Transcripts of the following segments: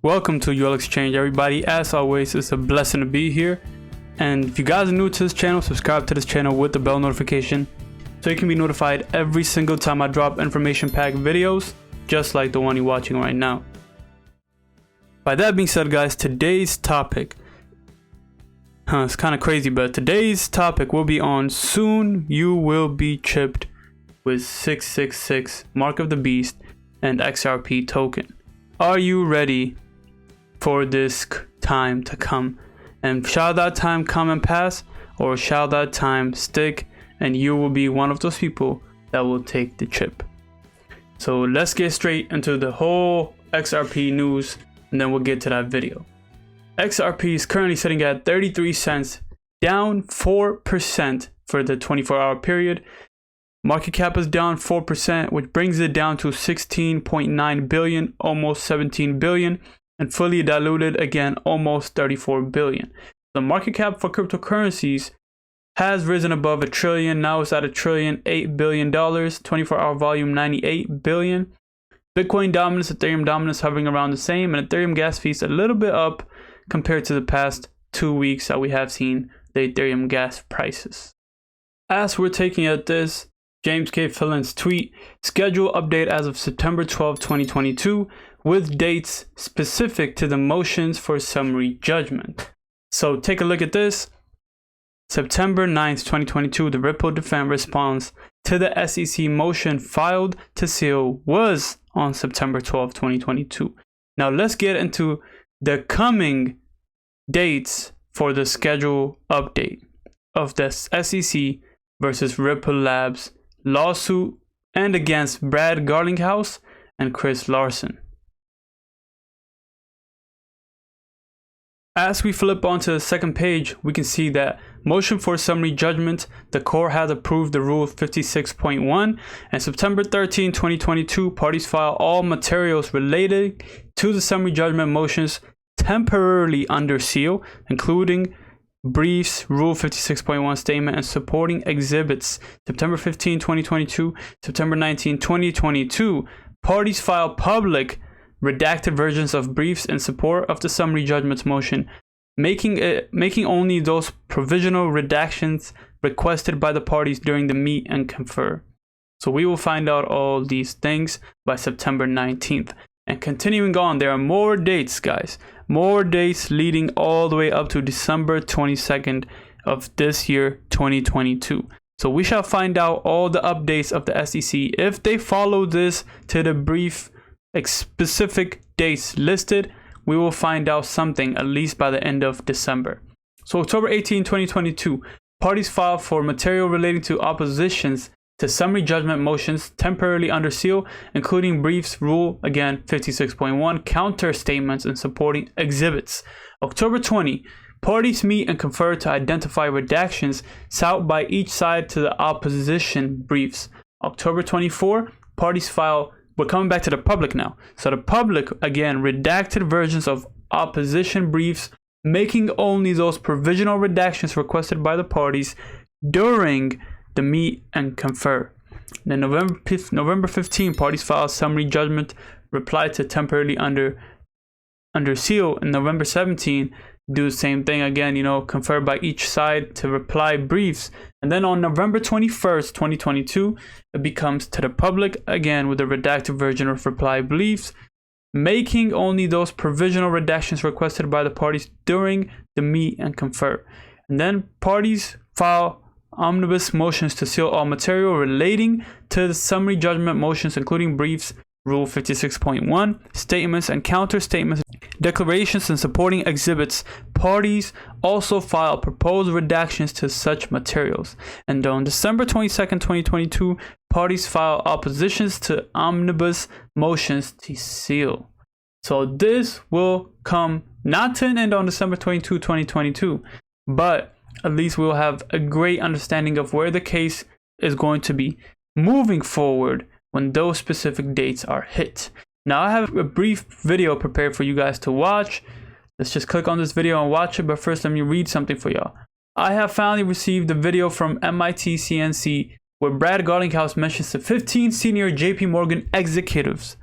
Welcome to UL Exchange, everybody. As always, it's a blessing to be here. And if you guys are new to this channel, subscribe to this channel with the bell notification so you can be notified every single time I drop information packed videos, just like the one you're watching right now. By that being said, guys, today's topic, it's kind of crazy, but today's topic will be on soon you will be chipped with 666 Mark of the Beast and XRP token. Are you ready for this time to come? And shall that time come and pass, or shall that time stick and you will be one of those people that will take the chip? So let's get straight into the whole XRP news, and then we'll get to that video. XRP is currently sitting at 33 cents, down 4% for the 24-hour period. Market cap is down 4%, which brings it down to 16.9 billion, almost 17 billion, and fully diluted again, almost 34 billion. The market cap for cryptocurrencies has risen above $1 trillion. Now it's at $1,008 billion. 24-hour volume 98 billion. Bitcoin dominance, Ethereum dominance hovering around the same, and Ethereum gas fees a little bit up compared to the past 2 weeks that we have seen the Ethereum gas prices. As we're taking at this, James K. Fillin's tweet, schedule update as of September 12, 2022, with dates specific to the motions for summary judgment. So take a look at this. September 9th, 2022, the Ripple defense response to the SEC motion filed to seal was on September 12, 2022. Now let's get into the coming dates for the schedule update of the SEC versus Ripple Labs lawsuit and against Brad Garlinghouse and Chris Larsen. As we flip onto the second page, we can see that motion for summary judgment, the court has approved the Rule 56.1, and September 13, 2022, parties file all materials related to the summary judgment motions temporarily under seal, including briefs, Rule 56.1 statement, and supporting exhibits. September 15, 2022, September 19, 2022, parties file public redacted versions of briefs in support of the summary judgment motion, making only those provisional redactions requested by the parties during the meet and confer. So we will find out all these things by September 19th. And continuing on, there are more dates, guys. More dates leading all the way up to December 22nd of this year, 2022. So we shall find out all the updates of the SEC. If they follow this to the brief specific dates listed, we will find out something at least by the end of December. So October 18, 2022, parties filed for material relating to oppositions to summary judgment motions temporarily under seal, including briefs, Rule, again, 56.1, counter statements, and supporting exhibits. October 20, parties meet and confer to identify redactions sought by each side to the opposition briefs. October 24, parties file, we're coming back to the public now. So the public, again, redacted versions of opposition briefs, making only those provisional redactions requested by the parties during the meet and confer. Then November 15, parties file summary judgment, reply to temporarily under seal. And November 17, do the same thing again, confer by each side to reply briefs. And then on November 21st, 2022, it becomes to the public again with a redacted version of reply briefs, making only those provisional redactions requested by the parties during the meet and confer. And then parties file omnibus motions to seal all material relating to the summary judgment motions, including briefs, Rule 56.1, statements and counter statements, declarations and supporting exhibits. Parties also file proposed redactions to such materials. And on December 22nd, 2022, parties file oppositions to omnibus motions to seal. So this will come not to an end on December 22, 2022, but at least we'll have a great understanding of where the case is going to be moving forward when those specific dates are hit. Now I have a brief video prepared for you guys to watch. Let's just click on this video and watch it, but first let me read something for y'all. I have finally received a video from MIT CNC where Brad Garlinghouse mentions the 15 senior JP Morgan executives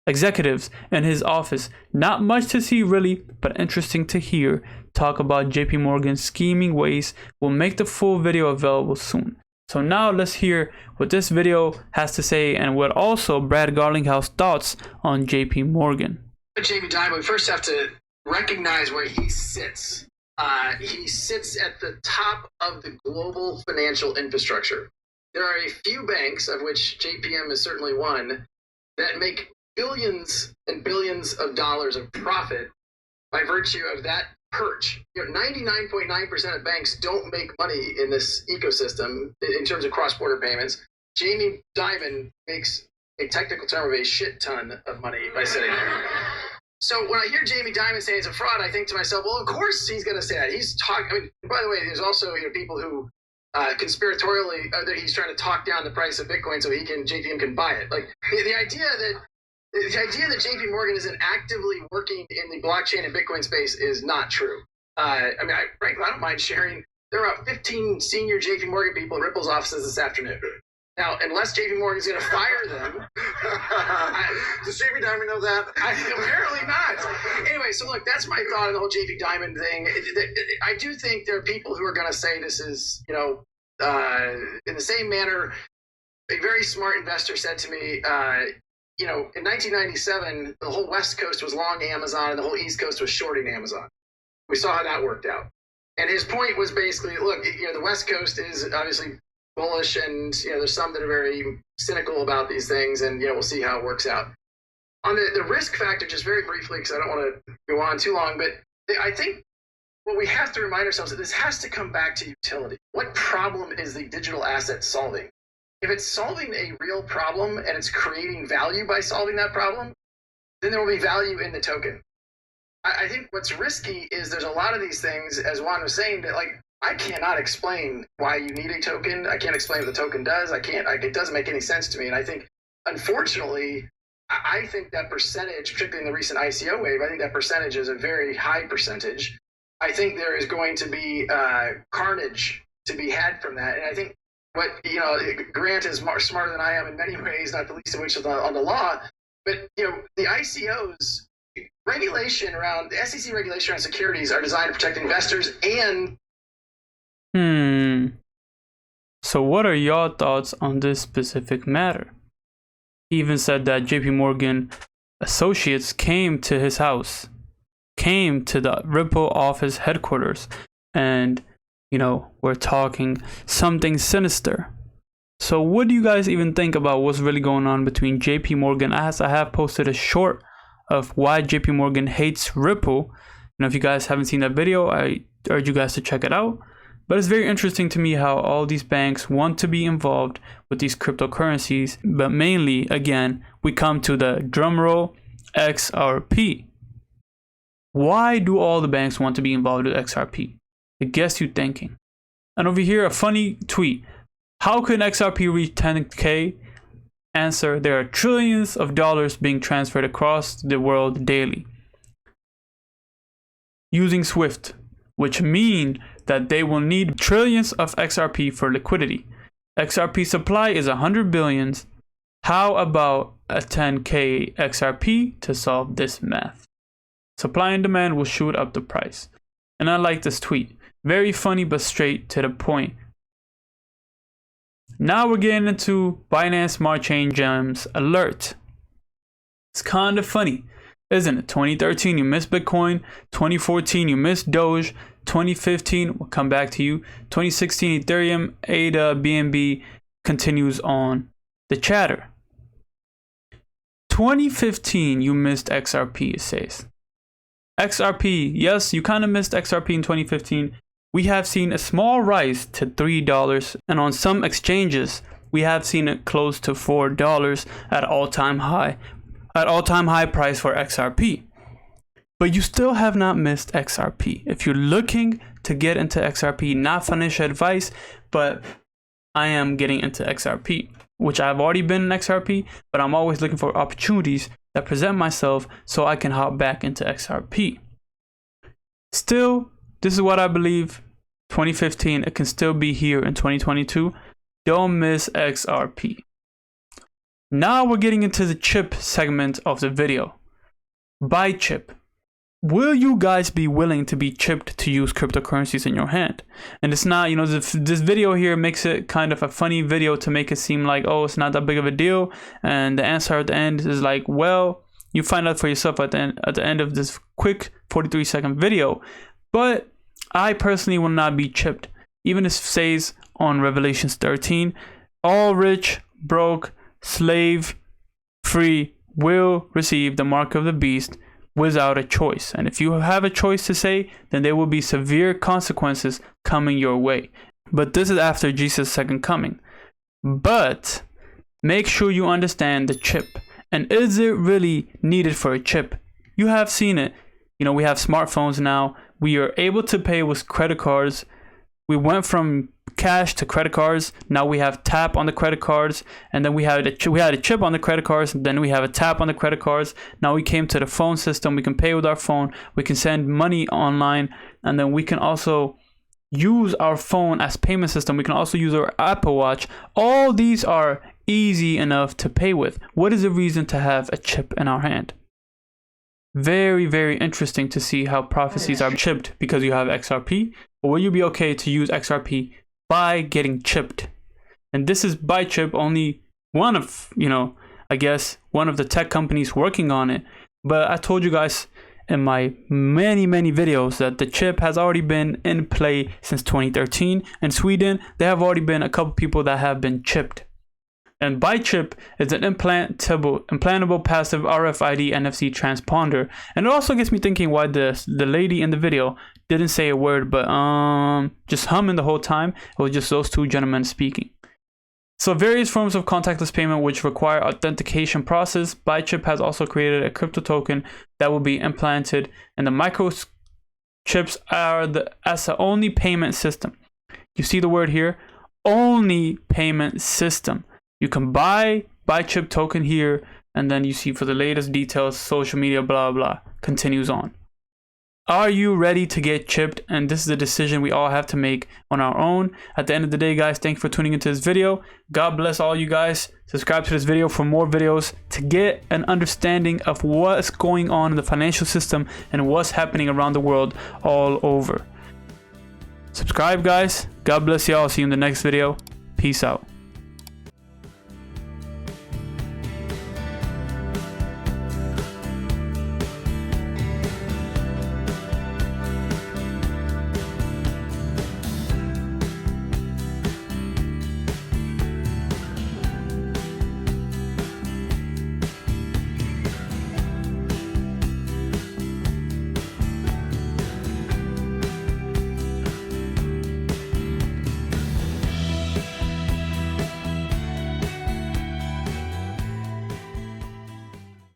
executives in his office. Not much to see really, but interesting to hear. Talk about JP Morgan's scheming ways. We'll make the full video available soon. So now let's hear what this video has to say and what also Brad Garlinghouse's thoughts on JP Morgan. Jamie Dimon, we first have to recognize where he sits. He sits at the top of the global financial infrastructure. There are a few banks, of which JPM is certainly one, that make billions and billions of dollars of profit by virtue of that perch. 99.9% of banks don't make money in this ecosystem in terms of cross-border payments. Jamie Dimon makes a technical term of a shit ton of money by sitting there. So when I hear Jamie Dimon say it's a fraud, I think to myself, well, of course he's going to say that. He's talking. I mean, by the way, there's also people who conspiratorially, that he's trying to talk down the price of Bitcoin so JPM can buy it. Like the idea that JP Morgan isn't actively working in the blockchain and Bitcoin space is not true. Frankly, I don't mind sharing. There are 15 senior JP Morgan people at Ripple's offices this afternoon. Now, unless JP Morgan's going to fire them, does JP Dimon know that? Apparently not. Anyway, so look, that's my thought on the whole JP Dimon thing. I do think there are people who are going to say this is, in the same manner. A very smart investor said to me, in 1997, the whole West Coast was long Amazon and the whole East Coast was shorting Amazon. We saw how that worked out. And his point was basically, look, the West Coast is obviously bullish, and there's some that are very cynical about these things, and we'll see how it works out. On the risk factor, just very briefly, because I don't want to go on too long, but I think what we have to remind ourselves is this has to come back to utility. What problem is the digital asset solving? If it's solving a real problem and it's creating value by solving that problem, then there will be value in the token. I think what's risky is there's a lot of these things, as Juan was saying, that I cannot explain why you need a token. I can't explain what the token does. It doesn't make any sense to me. And I think, unfortunately, I think that percentage, particularly in the recent ICO wave, I think that percentage is a very high percentage. I think there is going to be carnage to be had from that. And I think Grant is smarter than I am in many ways, not the least of which is on the law. But, the ICOs, regulation around, the SEC regulation around securities are designed to protect investors and So what are your thoughts on this specific matter? He even said that JP Morgan associates came to his house, came to the Ripple office headquarters, and, we're talking something sinister. So what do you guys even think about what's really going on between JP Morgan? As I have posted a short of why JP Morgan hates Ripple. If you guys haven't seen that video, I urge you guys to check it out. But it's very interesting to me how all these banks want to be involved with these cryptocurrencies. But mainly, again, we come to the drumroll, XRP. Why do all the banks want to be involved with XRP? It gets you thinking. And over here, a funny tweet. How can XRP reach 10K? Answer, there are trillions of dollars being transferred across the world daily using SWIFT, which mean that they will need trillions of XRP for liquidity. XRP supply is 100 billions. How about a 10K XRP to solve this math? Supply and demand will shoot up the price. And I like this tweet. Very funny but straight to the point. Now we're getting into Binance Smart Chain Gems alert. It's kind of funny, isn't it? 2013 you missed Bitcoin, 2014 you missed Doge, 2015 we'll come back to you, 2016 Ethereum, ADA, BNB continues on the chatter. 2015 you missed XRP, it says. XRP, yes, you kind of missed XRP in 2015. We have seen a small rise to $3, and on some exchanges, we have seen it close to $4 at all-time high price for XRP. But you still have not missed XRP. If you're looking to get into XRP, not financial advice, but I am getting into XRP, which I've already been in XRP, but I'm always looking for opportunities that present myself so I can hop back into XRP. Still, this is what I believe. 2015, it can still be here in 2022. Don't miss XRP. Now we're getting into the chip segment of the video. ByChip. Will you guys be willing to be chipped to use cryptocurrencies in your hand? And it's not, you know, this video here makes it kind of a funny video to make it seem like, oh, it's not that big of a deal. And the answer at the end is like, well, you find out for yourself at the end of this quick 43-second video. But I personally will not be chipped. Even if it says on Revelations 13, all rich, broke, slave, free will receive the mark of the beast without a choice. And if you have a choice to say, then there will be severe consequences coming your way. But this is after Jesus' second coming. But make sure you understand the chip. And is it really needed for a chip? You have seen it. You know, we have smartphones now. We are able to pay with credit cards. We went from cash to credit cards. Now we have tap on the credit cards, and then we had a chip on the credit cards, and then we have a tap on the credit cards. Now we came to the phone system. We can pay with our phone. We can send money online, and then we can also use our phone as payment system. We can also use our Apple Watch. All these are easy enough to pay with. What is the reason to have a chip in our hand? Very, very interesting to see how prophecies are chipped because you have XRP. Or will you be okay to use XRP by getting chipped? And this is ByChip, only one of, you know, I guess one of the tech companies working on it. But I told you guys in my many videos that the chip has already been in play since 2013. In Sweden, there have already been a couple people that have been chipped. And ByChip is an implantable passive RFID NFC transponder. And it also gets me thinking why the lady in the video didn't say a word, but just humming the whole time. It was just those two gentlemen speaking. So various forms of contactless payment which require authentication process. ByChip has also created a crypto token that will be implanted, and the microchips are as the only payment system. You see the word here, only payment system. You can buy ByChip token here, and then you see for the latest details, social media, blah, blah, continues on. Are you ready to get chipped? And this is a decision we all have to make on our own. At the end of the day, guys, thank you for tuning into this video. God bless all you guys. Subscribe to this video for more videos to get an understanding of what's going on in the financial system and what's happening around the world all over. Subscribe, guys. God bless y'all. See you in the next video. Peace out.